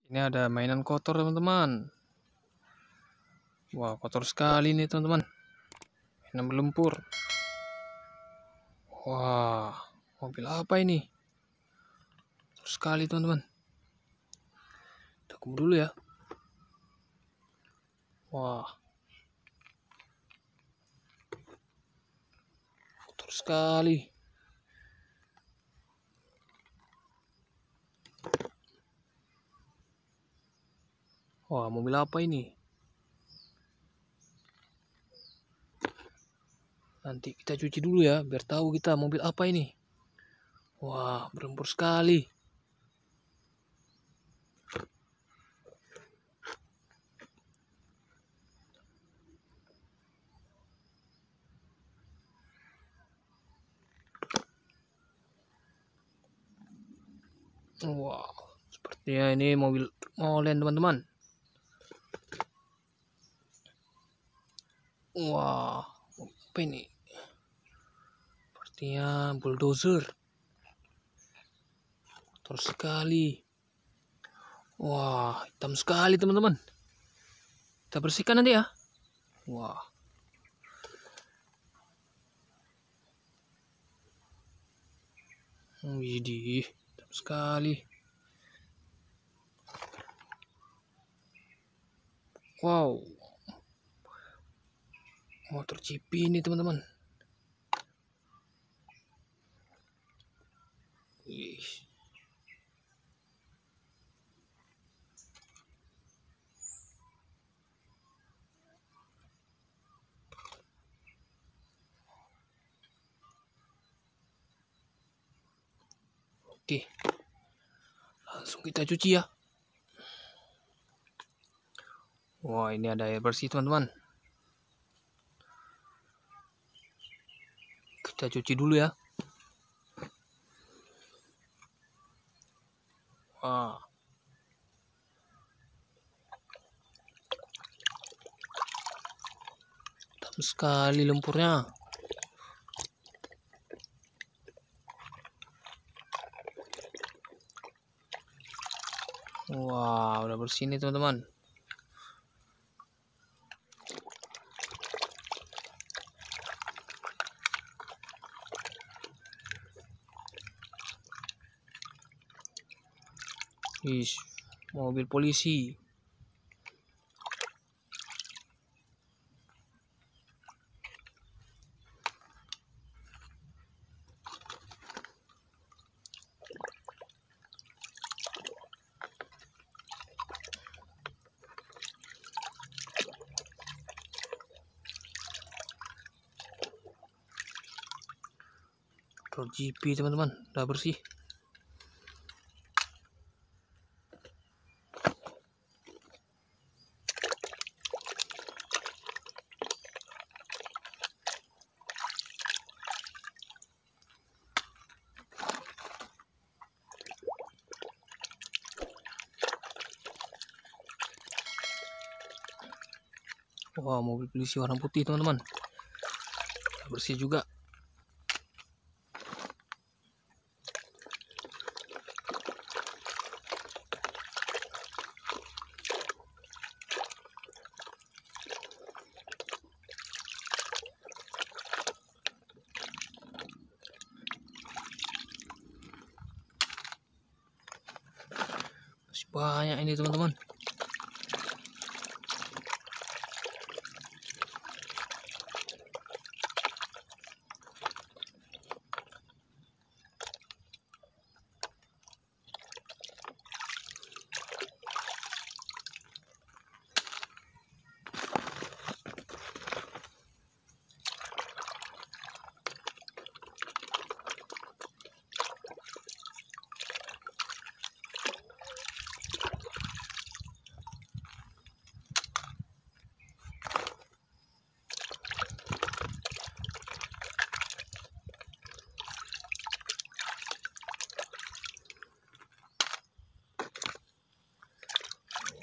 Ini ada mainan kotor, teman-teman. Wah, kotor sekali nih, teman-teman. Mainan berlumpur. Wah, mobil apa ini? Kotor sekali, teman-teman. Kita kum dulu ya. Wah, kotor sekali. Wah, mobil apa ini? Nanti kita cuci dulu ya, biar tahu kita mobil apa ini. Wah, berlumpur sekali. Wow, sepertinya ini mobil Molen, teman-teman. Wah, apa ini? Sepertinya Bulldozer. Kotor sekali. Wah, hitam sekali, teman-teman. Kita bersihkan nanti ya. Wah. Widih, hitam sekali. Wow. Motor GP ini, teman-teman. Wih. Oke. Langsung kita cuci ya. Wah, ini ada air bersih, teman-teman. Kita cuci dulu ya. Wah. Hitam sekali lumpurnya. Wah, udah bersih nih, teman-teman. Mobil polisi. Truk GP, teman-teman, udah bersih. Wah, mobil polisi warna putih, teman-teman. Bersih juga. Masih banyak ini, teman-teman.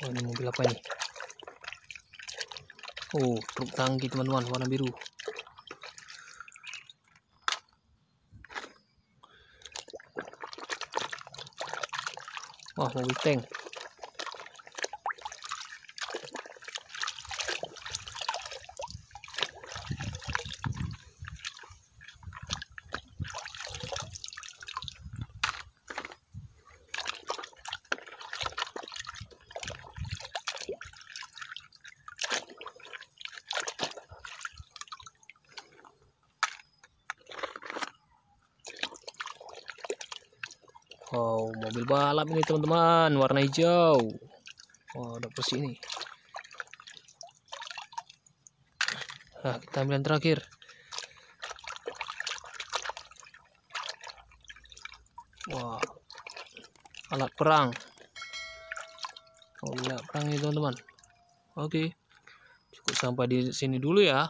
Oh, ini mobil apa ini? Oh, truk tangki, teman-teman, warna biru. Wah, mobil tank. Wow, mobil balap ini teman-teman, warna hijau. Wow, udah bersih ini. Nah, kita ambil yang terakhir. Wow, alat perang. Mobil perang ini teman-teman. Oke, cukup sampai di sini dulu ya.